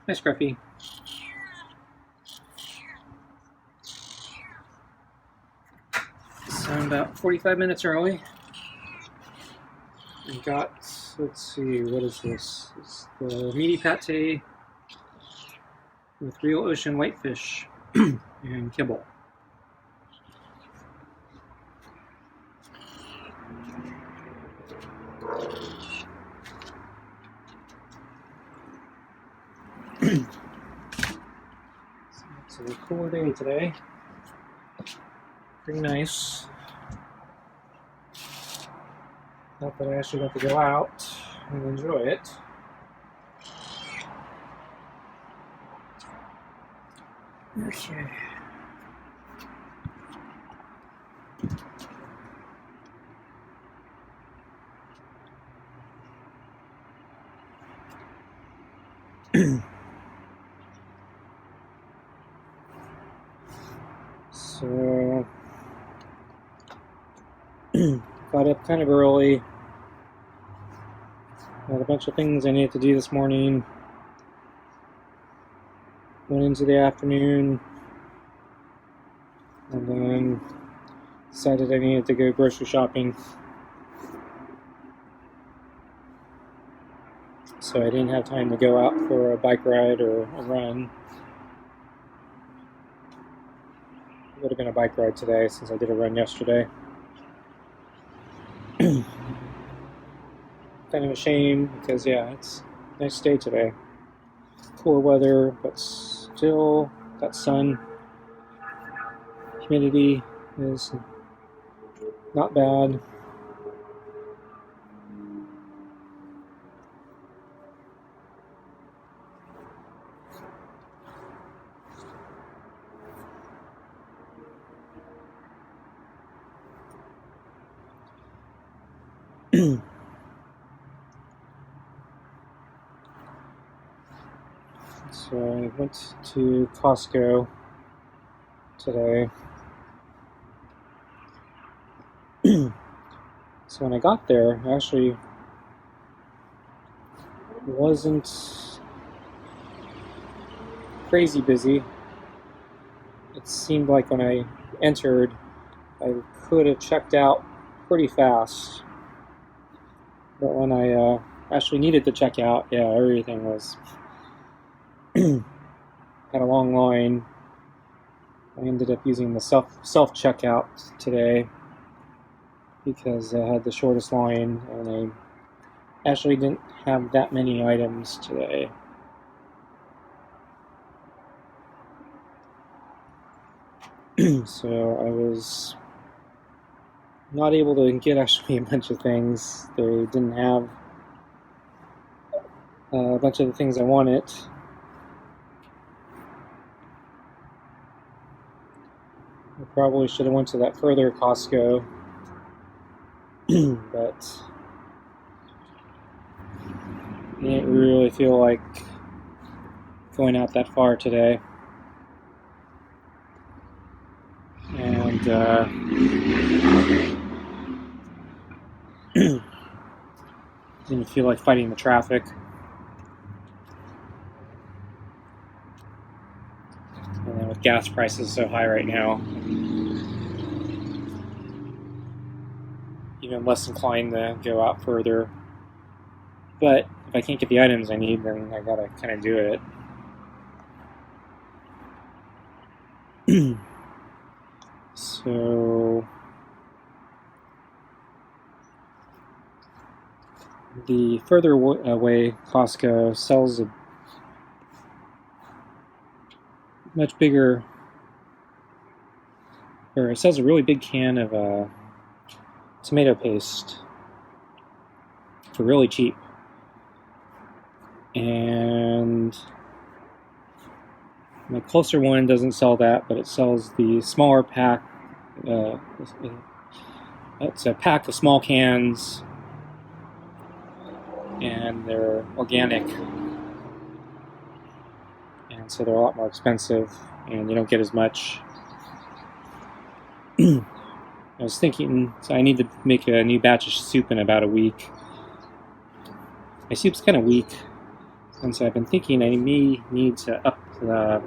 Hi, Scruffy. So I'm about 45 minutes early. I got, let's see, what is this? It's the meaty pate with real ocean whitefish and kibble. So it's a cool day today. Pretty nice. Not that I actually got to go out and enjoy it. Okay. So, got up kind of early. Had a bunch of things I needed to do this morning. Went into the afternoon, and then decided I needed to go grocery shopping. So I didn't have time to go out for a bike ride or a run. It would have been a bike ride today since I did a run yesterday. Kind of a shame because, yeah, it's a nice day today. Cooler weather, but still got sun. Humidity is not bad. So I went to Costco today. So when I got there, I actually wasn't crazy busy. It seemed like when I entered, I could have checked out pretty fast. But when I actually needed to check out, yeah, everything was had a long line. I ended up using the self checkout today because I had the shortest line, and I actually didn't have that many items today. So I was not able to get actually a bunch of things. They didn't have a bunch of the things I wanted. I probably should have went to that further Costco, but I didn't really feel like going out that far today. And didn't feel like fighting the traffic. And then with gas prices so high right now, even less inclined to go out further. But if I can't get the items I need, then I gotta kind of do it. So the further away Costco sells a much bigger, or it sells a really big can of tomato paste for really cheap. And my closer one doesn't sell that, but it sells the smaller pack. It's a pack of small cans, and they're organic, and so they're a lot more expensive, and you don't get as much. I was thinking, so I need to make a new batch of soup in about a week. My soup's kind of weak, And so I've been thinking I may need to up the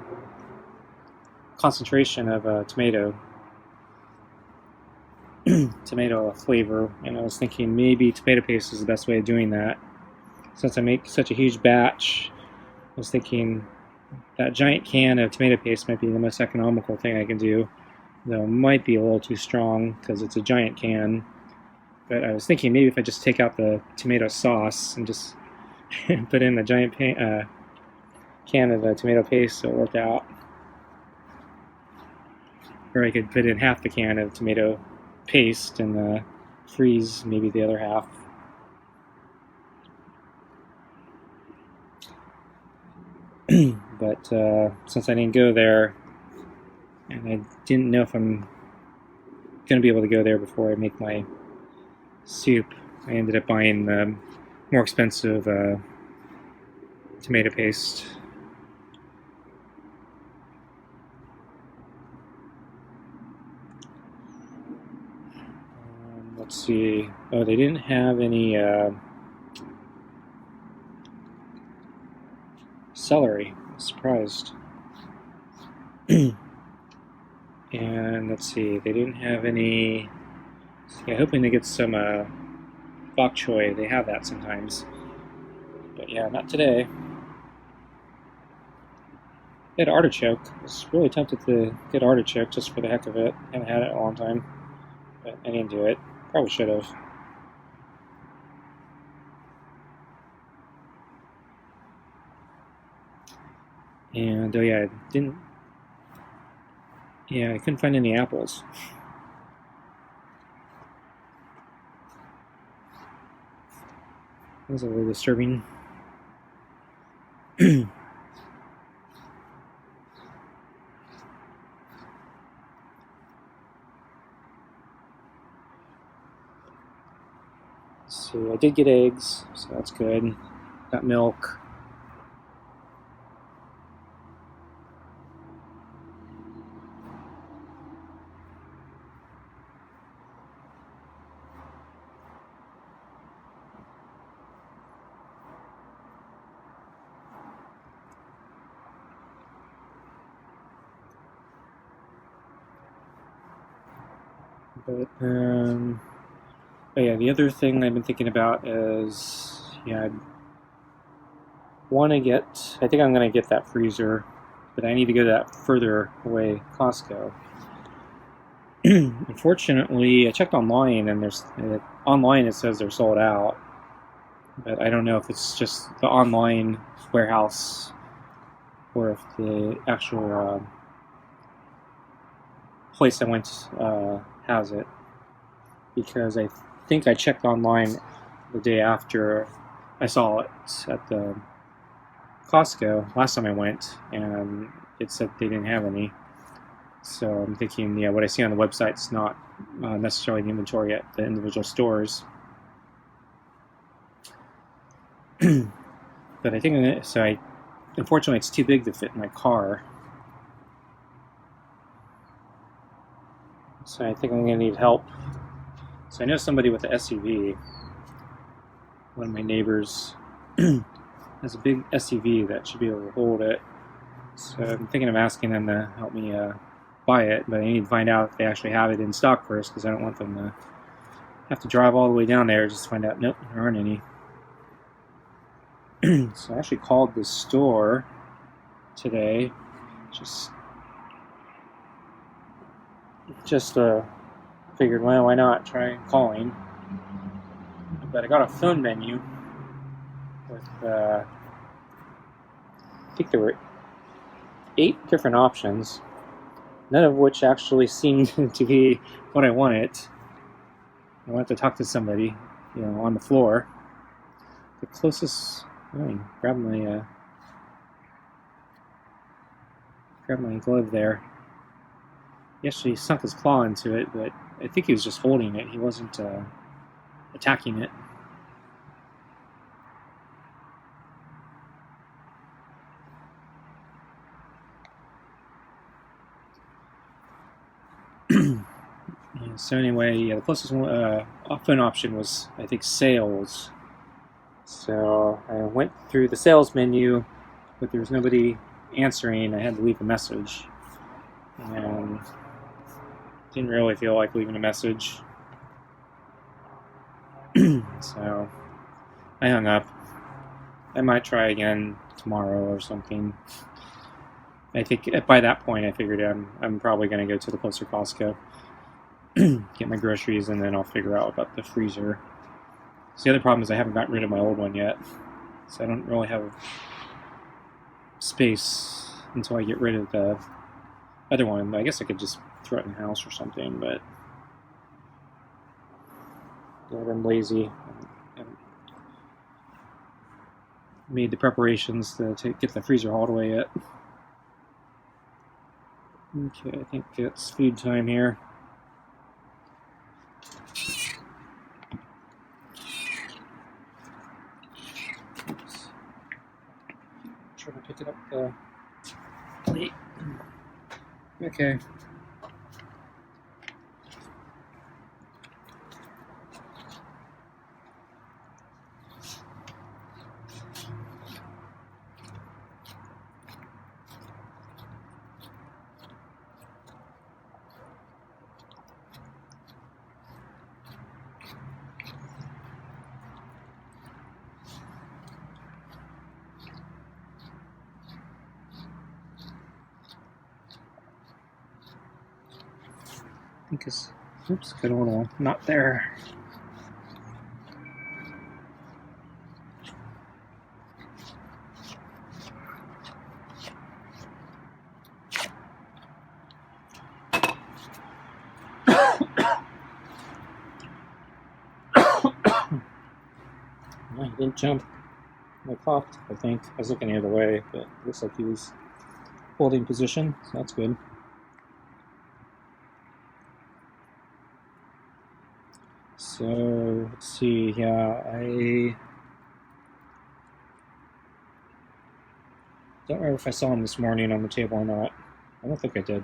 concentration of tomato flavor, and I was thinking maybe tomato paste is the best way of doing that. Since I make such a huge batch, I was thinking that giant can of tomato paste might be the most economical thing I can do, though it might be a little too strong because it's a giant can. But I was thinking maybe if I just take out the tomato sauce and just put in the giant can of tomato paste, it'll work out. Or I could put in half the can of tomato paste and freeze maybe the other half. But since I didn't go there, and I didn't know if I'm going to be able to go there before I make my soup, I ended up buying the more expensive tomato paste. Let's see. Oh, they didn't have any celery. I'm surprised. And let's see. They didn't have any. Yeah, hoping to get some bok choy. They have that sometimes. But yeah, not today. They had artichoke. I was really tempted to get artichoke just for the heck of it. Haven't had it in a long time. But I didn't do it. Probably should have. And oh yeah, I didn't. Yeah, I couldn't find any apples. That was a little disturbing. So I did get eggs, so that's good. Got milk. But yeah, the other thing I've been thinking about is, yeah, I want to get. I think I'm going to get that freezer, but I need to go to that further away Costco. Unfortunately, I checked online, and online it says they're sold out, but I don't know if it's just the online warehouse or if the actual place I went has it, because I think I checked online the day after I saw it at the Costco last time I went, and it said they didn't have any. So I'm thinking, yeah, what I see on the website is not necessarily the inventory at the individual stores. But I think unfortunately, it's too big to fit in my car. So I think I'm going to need help. So I know somebody with an SUV. One of my neighbors has a big SUV that should be able to hold it. So I'm thinking of asking them to help me buy it, but I need to find out if they actually have it in stock first, because I don't want them to have to drive all the way down there just to find out, nope, there aren't any. So I actually called the store today, just figured, well, why not try calling. But I got a phone menu with I think there were 8 different options, none of which actually seemed to be what I wanted. I wanted to talk to somebody, on the floor. The closest, grab my glove there. He actually sunk his claw into it, but I think he was just holding it. He wasn't attacking it. So anyway, yeah, the closest phone option was, I think, sales. So I went through the sales menu, but there was nobody answering. I had to leave a message, and didn't really feel like leaving a message. So I hung up. I might try again tomorrow or something. I think by that point I figured I'm probably going to go to the closer Costco, get my groceries, and then I'll figure out about the freezer. So the other problem is I haven't gotten rid of my old one yet, so I don't really have space until I get rid of the other one. I guess I could just throw it in the house or something, but I'm lazy. I haven't made the preparations to get the freezer hauled away yet. Okay, I think it's food time here. Oops. Try to pick it up the plate. Okay. I think it's, oops, got a little knot there. He didn't jump. I coughed, I think. I was looking the other way, but it looks like he was holding position, so that's good. So, let's see, yeah, I don't remember if I saw him this morning on the table or not. I don't think I did.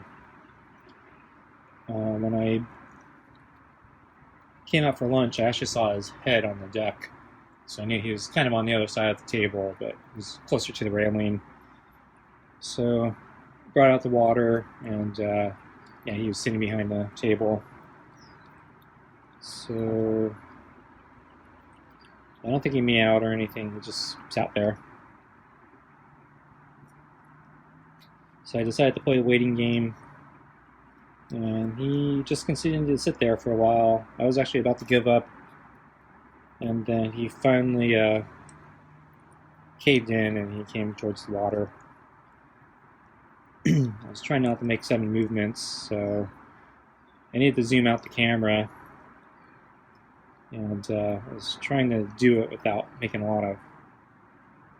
When I came out for lunch, I actually saw his head on the deck. So I knew he was kind of on the other side of the table, but he was closer to the railing. So brought out the water, and yeah, he was sitting behind the table. So I don't think he meowed or anything. He just sat there. So I decided to play the waiting game, and he just continued to sit there for a while. I was actually about to give up, and then he finally caved in, and he came towards the water. I was trying not to make sudden movements, so I needed to zoom out the camera, and I was trying to do it without making a lot of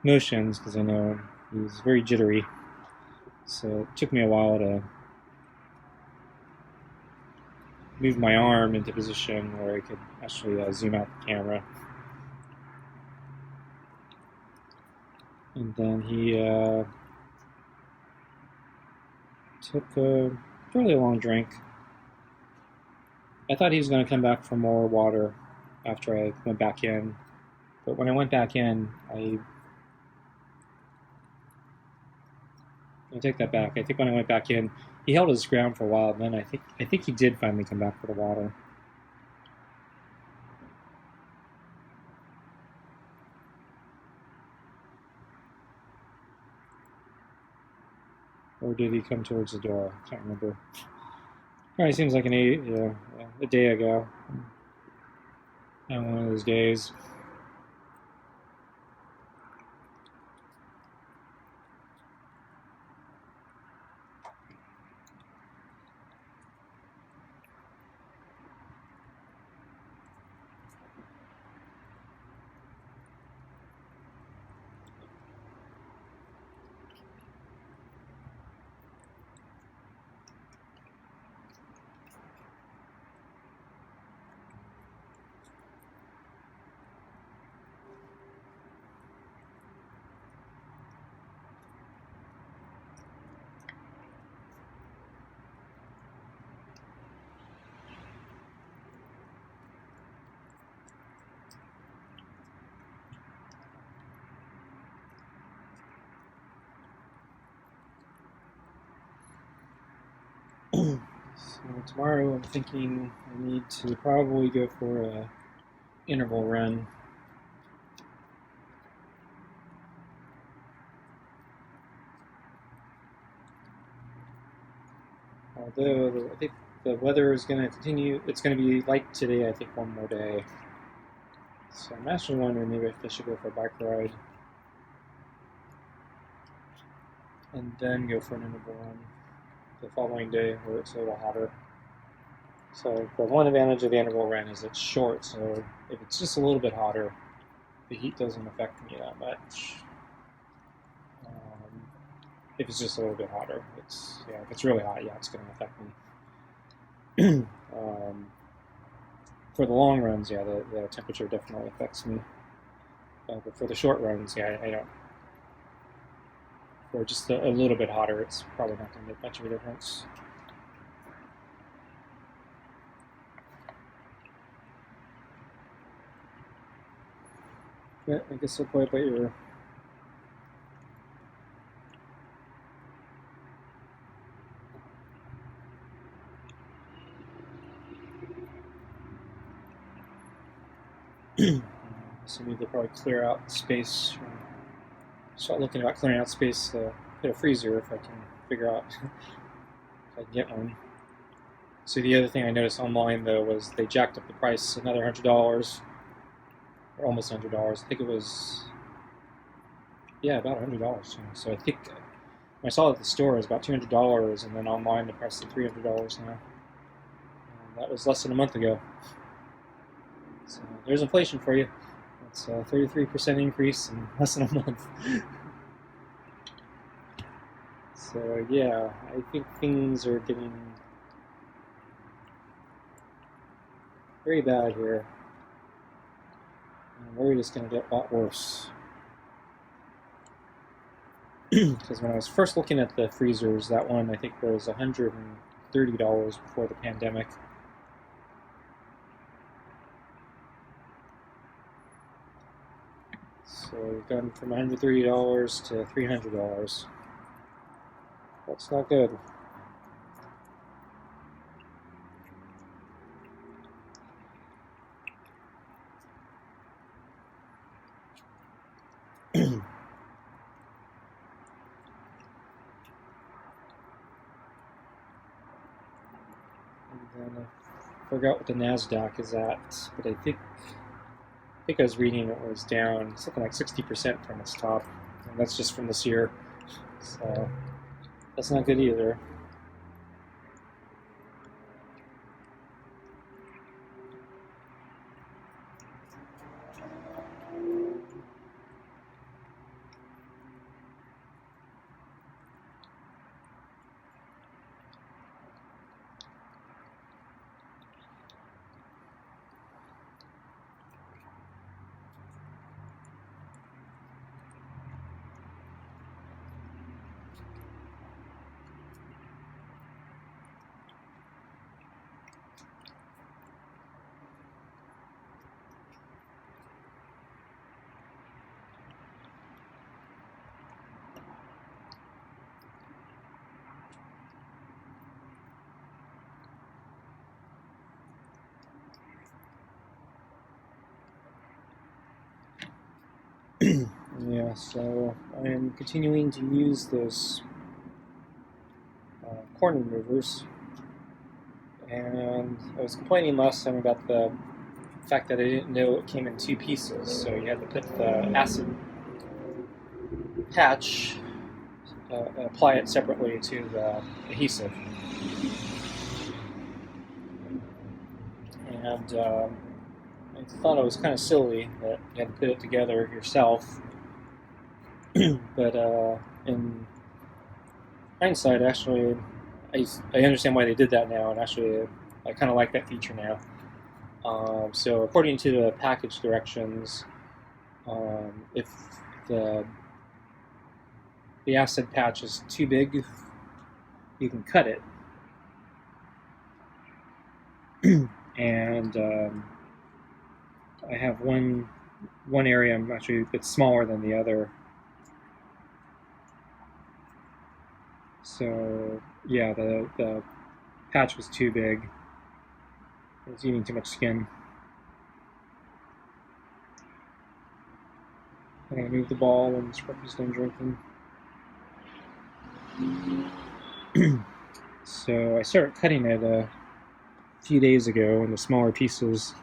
motions, because I know he's very jittery. So it took me a while to move my arm into position where I could actually zoom out the camera. And then he took a fairly long drink. I thought he was going to come back for more water after I went back in. But when I went back in, I take that back. I think when I went back in, he held his ground for a while, and then I think he did finally come back for the water. Or did he come towards the door? I can't remember. Probably seems like a day ago. On one of those days. Tomorrow I'm thinking I need to probably go for a interval run. Although I think the weather is going to continue, it's going to be like today, I think, one more day. So I'm actually wondering maybe if I should go for a bike ride and then go for an interval run the following day where it's a little hotter. So the one advantage of the interval run is it's short, so if it's just a little bit hotter, the heat doesn't affect me that much. If it's just a little bit hotter, if it's really hot, yeah, it's going to affect me. For the long runs, yeah, the temperature definitely affects me. But for the short runs, yeah, I don't. For just a little bit hotter, it's probably not going to make much of a difference. Yeah, I guess I'll play it by ear. So I need to probably clear out space. Start looking about clearing out space to put a freezer if I can figure out if I can get one. So the other thing I noticed online though was they jacked up the price another $100, or almost $100. I think it was, yeah, about $100. So I think when I saw it at the store it was about $200, and then online the price is $300 now. And that was less than a month ago. So there's inflation for you. It's a 33% increase in less than a month. So yeah, I think things are getting very bad here. I'm worried it's going to get a lot worse. Because when I was first looking at the freezers, that one I think was $130 before the pandemic. So we've gone from $130 to $300. That's not good. And then I forgot what the NASDAQ is at, but I think I was reading it was down something like 60% from its top, and that's just from this year. So that's not good either. Yeah, so I'm continuing to use those corn removers, and I was complaining last time about the fact that I didn't know it came in two pieces, so you had to put the acid patch, apply it separately to the adhesive. And I thought it was kind of silly that you had to put it together yourself. But in hindsight, actually, I understand why they did that now, and actually, I kind of like that feature now. So according to the package directions, if the acid patch is too big, you can cut it. And I have one area I'm actually a bit smaller than the other. So yeah, the patch was too big. It was eating too much skin. I'm going to move the ball when Scruffy's done drinking. So I started cutting it a few days ago into smaller pieces,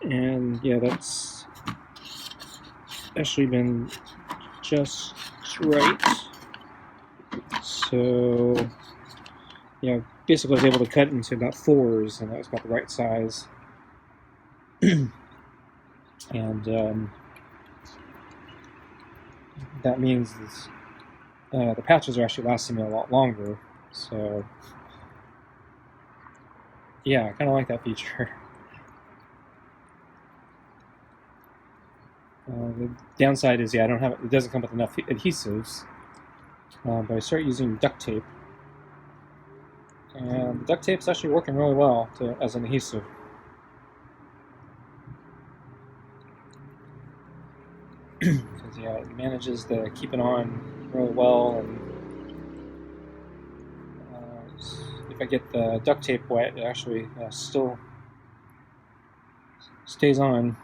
and yeah, that's actually been just right. So yeah, basically I was able to cut into about 4s, and that was about the right size. And that means the patches are actually lasting me a lot longer. So yeah, I kind of like that feature. The downside is, yeah, I don't have it doesn't come with enough adhesives, but I start using duct tape, and the duct tape's actually working really well as an adhesive. Because yeah, it manages to keep it on really well, and if I get the duct tape wet, it actually still stays on.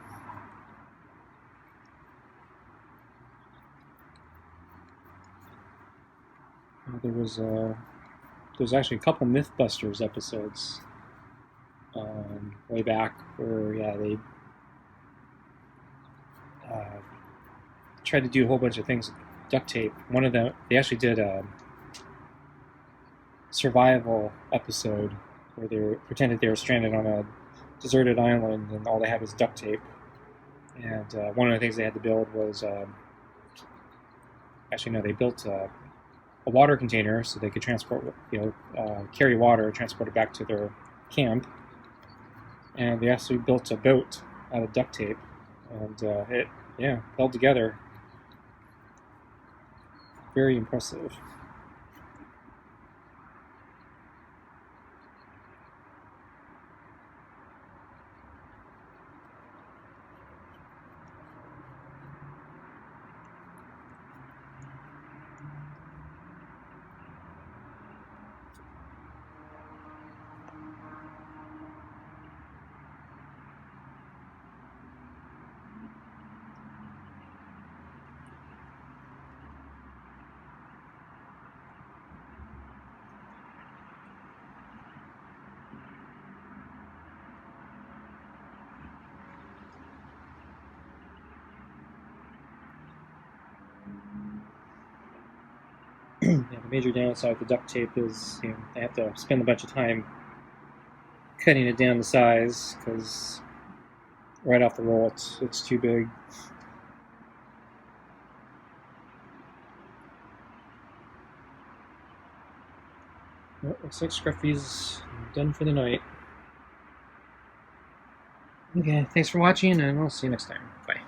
There's actually a couple Mythbusters episodes way back where, yeah, they tried to do a whole bunch of things with duct tape. One of them, they actually did a survival episode where they pretended they were stranded on a deserted island and all they had was duct tape. And one of the things they had to build was they built a water container so they could transport, carry water, transport it back to their camp. And they actually built a boat out of duct tape, and it held together. Very impressive. Yeah, the major downside with the duct tape is I have to spend a bunch of time cutting it down to size because right off the roll it's too big. Well, looks like Scruffy's done for the night. Okay, thanks for watching, and I'll see you next time. Bye.